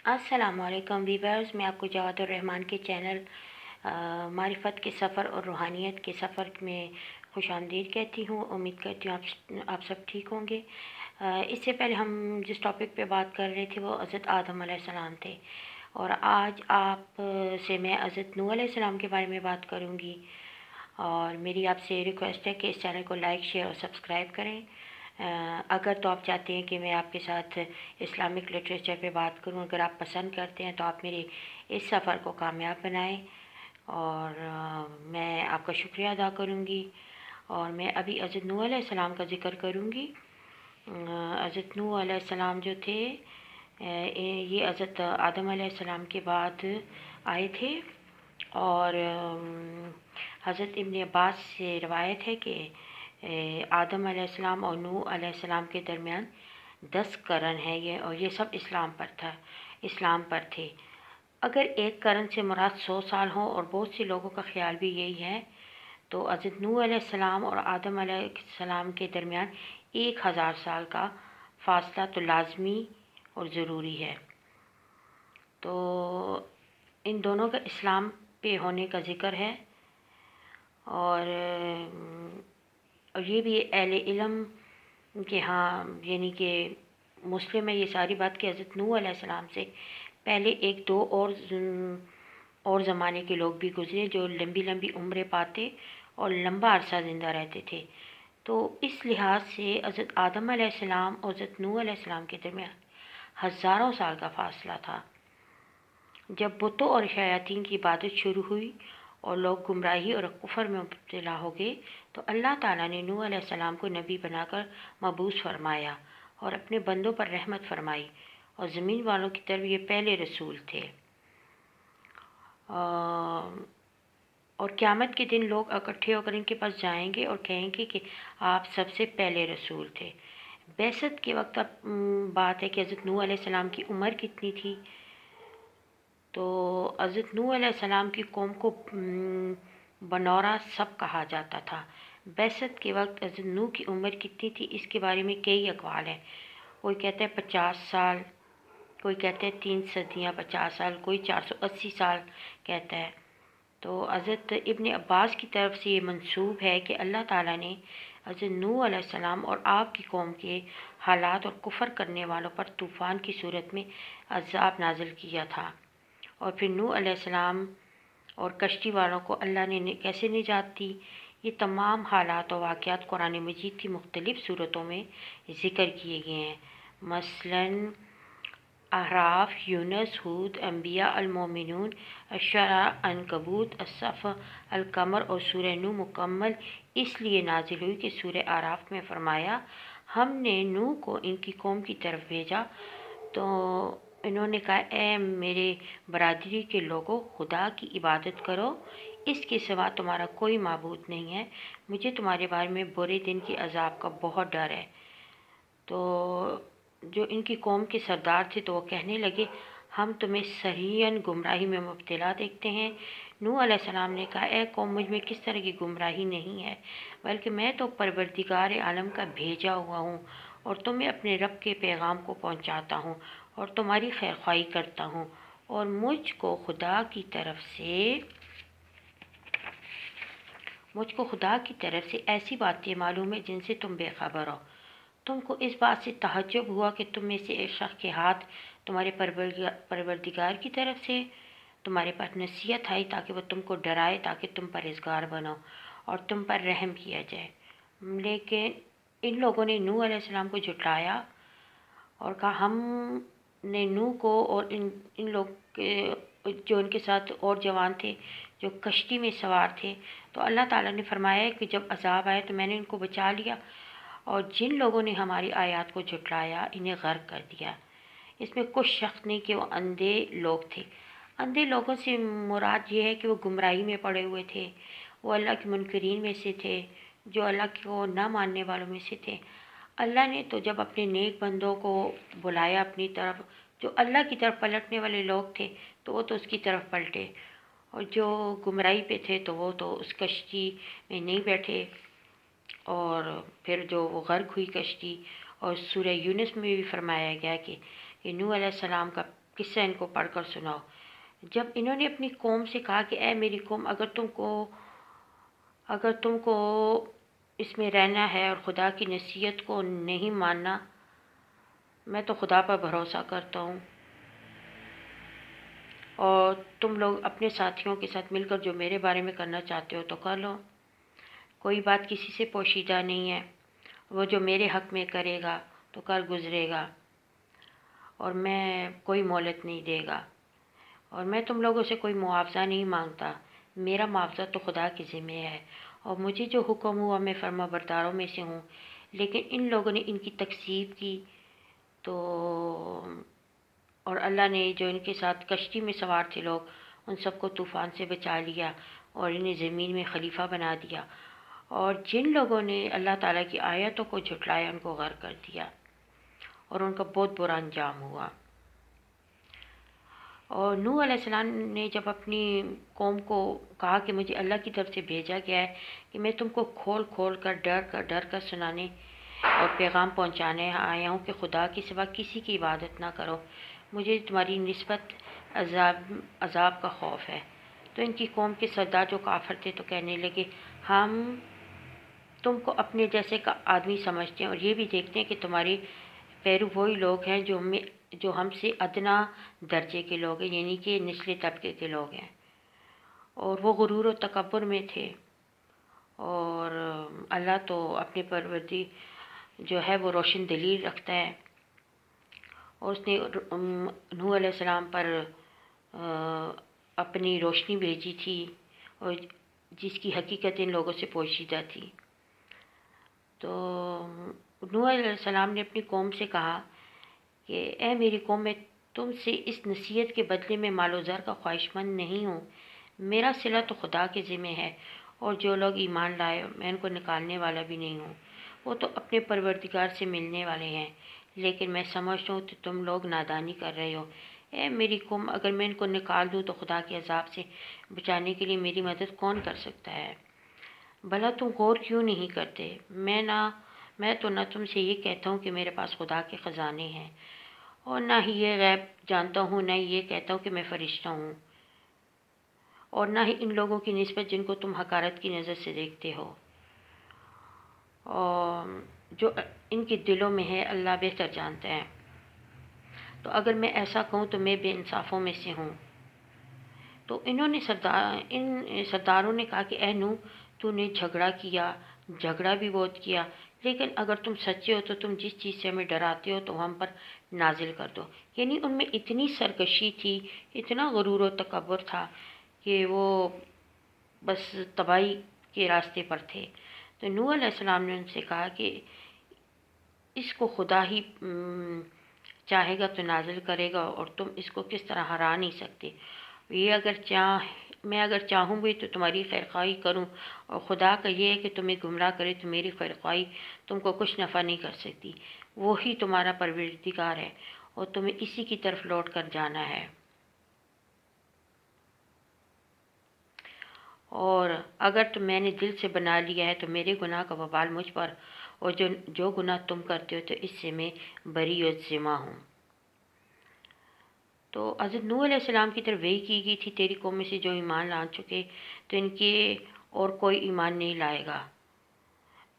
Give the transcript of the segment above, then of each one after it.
السلام علیکم ویورز، میں آپ کو جواد الرحمن کے چینل معرفت کے سفر اور روحانیت کے سفر میں خوش آمدید کہتی ہوں۔ امید کرتی ہوں آپ سب ٹھیک ہوں گے۔ اس سے پہلے ہم جس ٹاپک پہ بات کر رہے تھے وہ حضرت آدم علیہ السلام تھے، اور آج آپ سے میں حضرت نوح علیہ السلام کے بارے میں بات کروں گی۔ اور میری آپ سے ریکویسٹ ہے کہ اس چینل کو لائک، شیئر اور سبسکرائب کریں۔ اگر تو آپ چاہتے ہیں کہ میں آپ کے ساتھ اسلامک لٹریچر پہ بات کروں، اگر آپ پسند کرتے ہیں تو آپ میرے اس سفر کو کامیاب بنائیں، اور میں آپ کا شکریہ ادا کروں گی۔ اور میں ابھی حضرت نوح علیہ السلام کا ذکر کروں گی۔ حضرت نوح علیہ السلام جو تھے یہ حضرت آدم علیہ السلام کے بعد آئے تھے، اور حضرت ابن عباس سے روایت ہے کہ آدم علیہ السلام اور نوح علیہ السلام کے درمیان 10 قرن ہے اور یہ سب اسلام پر تھے۔ اگر ایک قرن سے مراد 100 سال ہوں، اور بہت سے لوگوں کا خیال بھی یہی ہے، تو حضرت نوح علیہ السلام اور آدم علیہ السلام کے درمیان 1000 سال کا فاصلہ تو لازمی اور ضروری ہے۔ تو ان دونوں کا اسلام پہ ہونے کا ذکر ہے، اور یہ بھی اہل علم کے ہاں یعنی کہ مسلم ہے یہ ساری بات کہ حضرت نوح علیہ السلام سے پہلے ایک دو اور زمانے کے لوگ بھی گزرے جو لمبی لمبی عمریں پاتے اور لمبا عرصہ زندہ رہتے تھے۔ تو اس لحاظ سے حضرت آدم علیہ السلام اور حضرت نوح علیہ السلام کے درمیان ہزاروں سال کا فاصلہ تھا۔ جب بتوں اور شیاطین کی عبادت شروع ہوئی اور لوگ گمراہی اور کفر میں مبتلا ہو گئے، تو اللہ تعالیٰ نے نوح علیہ السلام کو نبی بنا کر مبعوث فرمایا اور اپنے بندوں پر رحمت فرمائی، اور زمین والوں کی طرف یہ پہلے رسول تھے۔ اور قیامت کے دن لوگ اکٹھے ہو کر ان کے پاس جائیں گے اور کہیں گے کہ آپ سب سے پہلے رسول تھے۔ بعثت کے وقت اب بات ہے کہ حضرت نوح علیہ السلام کی عمر کتنی تھی۔ تو حضرت نوح علیہ السلام کی قوم کو بنورا سب کہا جاتا تھا۔ بعثت کے وقت حضرت نوح کی عمر کتنی تھی اس کے بارے میں کئی اقوال ہیں۔ کوئی کہتا ہے 50 سال، کوئی کہتا ہے 3 صدیاں 50 سال، کوئی 480 سال کہتا ہے۔ تو حضرت ابن عباس کی طرف سے یہ منسوب ہے کہ اللہ تعالیٰ نے حضرت نوح علیہ السلام اور آپ کی قوم کے حالات اور کفر کرنے والوں پر طوفان کی صورت میں عذاب نازل کیا تھا، اور پھر نوح علیہ السلام اور کشتی والوں کو اللہ نے کیسے نجات دی۔ یہ تمام حالات و واقعات قرآن مجید کی مختلف صورتوں میں ذکر کیے گئے ہیں، مثلاً اعراف، یونس، ہود، انبیاء، المومنون، الشعراء، عنکبوت، الصف، القمر، اور سورہ نوح مکمل اس لیے نازل ہوئی کہ سورہ اعراف میں فرمایا، ہم نے نوح کو ان کی قوم کی طرف بھیجا تو انہوں نے کہا، اے میرے برادری کے لوگوں، خدا کی عبادت کرو، اس کے سوا تمہارا کوئی معبود نہیں ہے، مجھے تمہارے بارے میں برے دن کی عذاب کا بہت ڈر ہے۔ تو جو ان کی قوم کے سردار تھے تو وہ کہنے لگے، ہم تمہیں صحیحاً گمراہی میں مبتلا دیکھتے ہیں۔ نوح علیہ السلام نے کہا، اے قوم، مجھ میں کس طرح کی گمراہی نہیں ہے، بلکہ میں تو پروردگار عالم کا بھیجا ہوا ہوں، اور تمہیں اپنے رب کے پیغام کو پہنچاتا ہوں اور تمہاری خیرخواہی کرتا ہوں، اور مجھ کو خدا کی طرف سے ایسی باتیں معلوم ہے جن سے تم بے خبر ہو۔ تم کو اس بات سے تعجب ہوا کہ تم میں سے ایک شخص کے ہاتھ تمہارے پروردگار کی طرف سے تمہارے پاس نصیحت آئی تاکہ وہ تم کو ڈرائے، تاکہ تم پرہیزگار بنو اور تم پر رحم کیا جائے۔ لیکن ان لوگوں نے نوح علیہ السلام کو جھٹلایا اور کہا، ہم نے نوح کو اور ان لوگ جو ان کے ساتھ اور جوان تھے جو کشتی میں سوار تھے، تو اللہ تعالیٰ نے فرمایا کہ جب عذاب آئے تو میں نے ان کو بچا لیا، اور جن لوگوں نے ہماری آیات کو جھٹلایا انہیں غرق کر دیا۔ اس میں کچھ شک نہیں کہ وہ اندھے لوگ تھے۔ اندھے لوگوں سے مراد یہ ہے کہ وہ گمراہی میں پڑے ہوئے تھے، وہ اللہ کے منکرین میں سے تھے، جو اللہ کو نہ ماننے والوں میں سے تھے۔ اللہ نے تو جب اپنے نیک بندوں کو بلایا اپنی طرف، جو اللہ کی طرف پلٹنے والے لوگ تھے تو وہ تو اس کی طرف پلٹے، اور جو گمراہی پہ تھے تو وہ تو اس کشتی میں نہیں بیٹھے، اور پھر جو وہ غرق ہوئی کشتی۔ اور سورہ یونس میں بھی فرمایا گیا کہ نوح علیہ السلام کا قصہ ان کو پڑھ کر سناؤ۔ جب انہوں نے اپنی قوم سے کہا کہ اے میری قوم، اگر تم کو اس میں رہنا ہے اور خدا کی نصیحت کو نہیں ماننا، میں تو خدا پر بھروسہ کرتا ہوں، اور تم لوگ اپنے ساتھیوں کے ساتھ مل کر جو میرے بارے میں کرنا چاہتے ہو تو کر لو، کوئی بات کسی سے پوشیدہ نہیں ہے، وہ جو میرے حق میں کرے گا تو کر گزرے گا، اور میں کوئی مہلت نہیں دے گا، اور میں تم لوگوں سے کوئی معاوضہ نہیں مانگتا، میرا معاوضہ تو خدا کے ذمہ ہے، اور مجھے جو حکم ہوا میں فرما برداروں میں سے ہوں۔ لیکن ان لوگوں نے ان کی تکذیب کی، تو اور اللہ نے جو ان کے ساتھ کشتی میں سوار تھے لوگ، ان سب کو طوفان سے بچا لیا اور انہیں زمین میں خلیفہ بنا دیا، اور جن لوگوں نے اللہ تعالیٰ کی آیتوں کو جھٹلایا ان کو غرق کر دیا، اور ان کا بہت برا انجام ہوا۔ اور نوح علیہ السلام نے جب اپنی قوم کو کہا کہ مجھے اللہ کی طرف سے بھیجا گیا ہے کہ میں تم کو کھول کھول کر ڈر کر سنانے اور پیغام پہنچانے آیا ہوں کہ خدا کے سوا کسی کی عبادت نہ کرو، مجھے تمہاری نسبت عذاب کا خوف ہے، تو ان کی قوم کے سردار جو کافر تھے تو کہنے لگے، ہم تم کو اپنے جیسے کا آدمی سمجھتے ہیں، اور یہ بھی دیکھتے ہیں کہ تمہارے پیرو وہی لوگ ہیں جو ہم سے ادنا درجے کے لوگ ہیں، یعنی کہ نچلے طبقے کے لوگ ہیں، اور وہ غرور و تکبر میں تھے، اور اللہ تو اپنے پروردی جو ہے وہ روشن دلیل رکھتا ہے، اور اس نے نوح علیہ السلام پر اپنی روشنی بھیجی تھی، اور جس کی حقیقت ان لوگوں سے پوشیدہ تھی۔ تو نوح علیہ السلام نے اپنی قوم سے کہا کہ اے میری قوم، میں تم سے اس نصیحت کے بدلے میں مال و زر کا خواہش مند نہیں ہوں، میرا صلہ تو خدا کے ذمہ ہے، اور جو لوگ ایمان لائے میں ان کو نکالنے والا بھی نہیں ہوں، وہ تو اپنے پروردگار سے ملنے والے ہیں، لیکن میں سمجھتا ہوں کہ تم لوگ نادانی کر رہے ہو۔ اے میری قوم، اگر میں ان کو نکال دوں تو خدا کے عذاب سے بچانے کے لیے میری مدد کون کر سکتا ہے؟ بھلا تم غور کیوں نہیں کرتے؟ میں تو نہ تم سے یہ کہتا ہوں کہ میرے پاس خدا کے خزانے ہیں، اور نہ ہی یہ غیب جانتا ہوں، نہ یہ کہتا ہوں کہ میں فرشتہ ہوں، اور نہ ہی ان لوگوں کی نسبت جن کو تم حقارت کی نظر سے دیکھتے ہو، اور جو ان کے دلوں میں ہے اللہ بہتر جانتا ہے۔ تو اگر میں ایسا کہوں تو میں بے انصافوں میں سے ہوں۔ تو ان سرداروں نے کہا کہ اے نوح، تو نے جھگڑا بھی بہت کیا، لیکن اگر تم سچے ہو تو تم جس چیز سے ہمیں ڈراتے ہو تو ہم پر نازل کر دو۔ یعنی ان میں اتنی سرکشی تھی، اتنا غرور و تکبر تھا کہ وہ بس تباہی کے راستے پر تھے۔ تو نوح علیہ السلام نے ان سے کہا کہ اس کو خدا ہی چاہے گا تو نازل کرے گا، اور تم اس کو کس طرح ہرا نہیں سکتے۔ میں اگر چاہوں بھی تو تمہاری خیرخواہی کروں، اور خدا کا یہ ہے کہ تمہیں گمراہ کرے تو میری خیرخواہی تم کو کچھ نفع نہیں کر سکتی، وہی تمہارا پروردگار ہے، اور تمہیں اسی کی طرف لوٹ کر جانا ہے۔ اور اگر تو میں نے دل سے بنا لیا ہے تو میرے گناہ کا وبال مجھ پر، اور جو گناہ تم کرتے ہو تو اس سے میں بری و ذمہ ہوں۔ تو حضرت نوح علیہ السلام کی طرف وحی کی گئی تھی، تیری قوم میں سے جو ایمان لا چکے تو ان کے اور کوئی ایمان نہیں لائے گا۔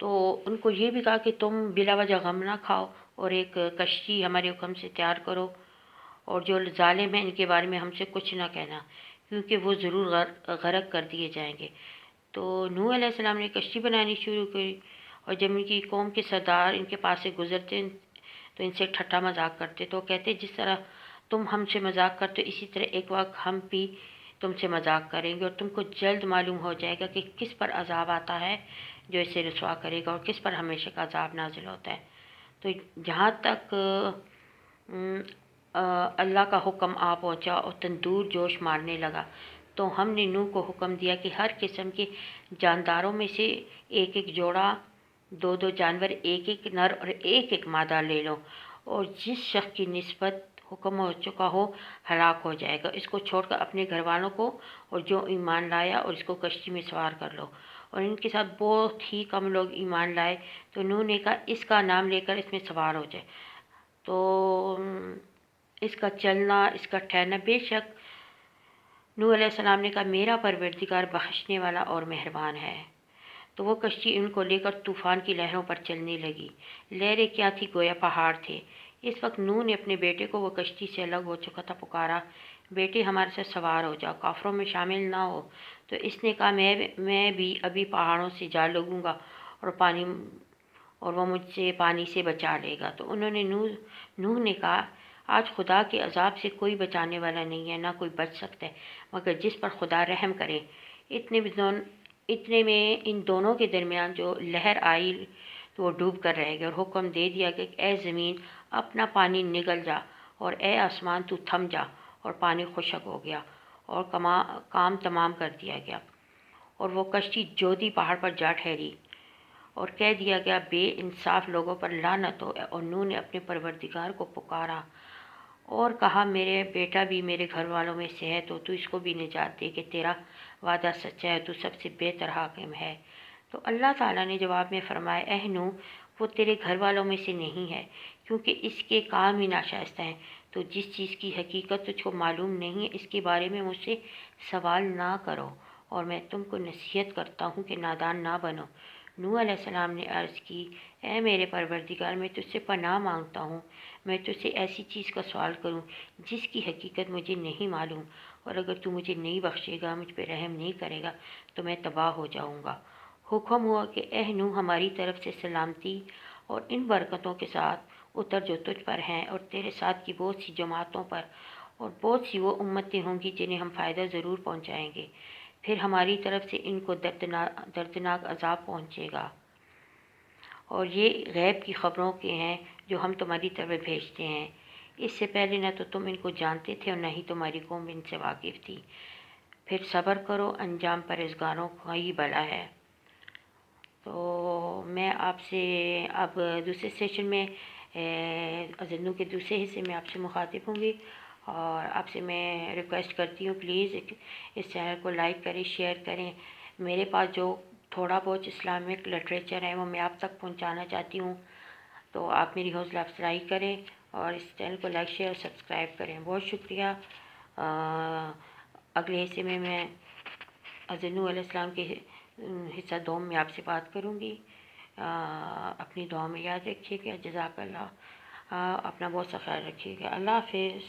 تو ان کو یہ بھی کہا کہ تم بلا وجہ غم نہ کھاؤ، اور ایک کشتی ہمارے حکم سے تیار کرو، اور جو ظالم ہیں ان کے بارے میں ہم سے کچھ نہ کہنا، کیونکہ وہ ضرور غرق کر دیے جائیں گے۔ تو نوح علیہ السلام نے کشتی بنانی شروع کی، اور جب ان کی قوم کے سردار ان کے پاس سے گزرتے تو ان سے ٹھٹا مذاق کرتے، تو کہتے جس طرح تم ہم سے مذاق کرتے اسی طرح ایک وقت ہم بھی تم سے مذاق کریں گے، اور تم کو جلد معلوم ہو جائے گا کہ کس پر عذاب آتا ہے جو اسے رسوا کرے گا، اور کس پر ہمیشہ کا عذاب نازل ہوتا ہے۔ تو جہاں تک اللہ کا حکم آ پہنچا اور تندور جوش مارنے لگا، تو ہم نے نوح کو حکم دیا کہ ہر قسم کے جانداروں میں سے ایک ایک جوڑا، دو دو جانور، ایک ایک نر اور ایک ایک مادہ لے لو، اور جس شخص کی نسبت حکم ہو چکا ہو ہلاک ہو جائے گا، اس کو چھوڑ کر اپنے گھر والوں کو اور جو ایمان لایا اور اس کو کشتی میں سوار کر لو۔ اور ان کے ساتھ بہت ہی کم لوگ ایمان لائے، تو نوح نے کہا اس کا نام لے کر اس میں سوار ہو جائے۔ تو اس کا چلنا، اس کا ٹھہرنا۔ بے شک نوح علیہ السلام نے کہا میرا پروردگار بخشنے والا اور مہربان ہے۔ تو وہ کشتی ان کو لے کر طوفان کی لہروں پر چلنے لگی۔ لہریں کیا تھی؟ گویا پہاڑ تھے۔ اس وقت نوح نے اپنے بیٹے کو، وہ کشتی سے الگ ہو چکا تھا، پکارا، بیٹے ہمارے ساتھ سوار ہو جاؤ، کافروں میں شامل نہ ہو۔ تو اس نے کہا میں بھی ابھی پہاڑوں سے جا لگوں گا اور وہ مجھ سے پانی سے بچا لے گا۔ تو نوح نے کہا آج خدا کے عذاب سے کوئی بچانے والا نہیں ہے، نہ کوئی بچ سکتا ہے مگر جس پر خدا رحم کرے۔ اتنے میں ان دونوں کے درمیان جو لہر آئی تو وہ ڈوب کر رہ گئے، اور حکم دے دیا کہ اے زمین اپنا پانی نگل جا، اور اے آسمان تو تھم جا، اور پانی خشک ہو گیا اور کام تمام کر دیا گیا، اور وہ کشتی جودی پہاڑ پر جا ٹھہری، اور کہہ دیا گیا بے انصاف لوگوں پر لعنت ہو۔ اور نوح نے اپنے پروردگار کو پکارا اور کہا میرے بیٹا بھی میرے گھر والوں میں سے ہے، تو اس کو بھی نجات دے کہ تیرا وعدہ سچا ہے، تو سب سے بہتر حاکم ہے۔ تو اللہ تعالیٰ نے جواب میں فرمایا اے نوح، وہ تیرے گھر والوں میں سے نہیں ہے، کیونکہ اس کے کام ہی ناشائستہ ہیں۔ تو جس چیز کی حقیقت تجھ کو معلوم نہیں ہے اس کے بارے میں مجھ سے سوال نہ کرو، اور میں تم کو نصیحت کرتا ہوں کہ نادان نہ بنو۔ نوح علیہ السلام نے عرض کی اے میرے پروردگار، میں تجھ سے پناہ مانگتا ہوں، میں تجھ سے ایسی چیز کا سوال کروں جس کی حقیقت مجھے نہیں معلوم، اور اگر تو مجھے نہیں بخشے گا، مجھ پہ رحم نہیں کرے گا تو میں تباہ ہو جاؤں گا۔ حکم ہوا کہ اے نوح ہماری طرف سے سلامتی اور ان برکتوں کے ساتھ اتر جو تجھ پر ہیں اور تیرے ساتھ کی بہت سی جماعتوں پر، اور بہت سی وہ امتیں ہوں گی جنہیں ہم فائدہ ضرور پہنچائیں گے، پھر ہماری طرف سے ان کو دردناک عذاب پہنچے گا، اور یہ غیب کی خبروں کے ہیں جو ہم تمہاری طرف بھیجتے ہیں۔ اس سے پہلے نہ تو تم ان کو جانتے تھے اور نہ ہی تمہاری قوم ان سے واقف تھی۔ پھر صبر کرو، انجام پرہیزگاروں کا ہی بھلا ہے۔ تو میں آپ سے اب دوسرے سیشن میں نوح کے دوسرے حصے میں آپ سے مخاطب ہوں گی، اور آپ سے میں ریکویسٹ کرتی ہوں پلیز اس چینل کو لائک کریں، شیئر کریں۔ میرے پاس جو تھوڑا بہت اسلامک لٹریچر ہے وہ میں آپ تک پہنچانا چاہتی ہوں، تو آپ میری حوصلہ افزائی کریں اور اس چینل کو لائک شیئر اور سبسکرائب کریں۔ بہت شکریہ۔ اگلے حصے میں حضرت نوح علیہ السلام کے حصہ دوم میں آپ سے بات کروں گی۔ اپنی دعا میں یاد رکھیے گا۔ جزاک اللہ۔ اپنا بہت سا خیال رکھیے گا۔ اللہ حافظ۔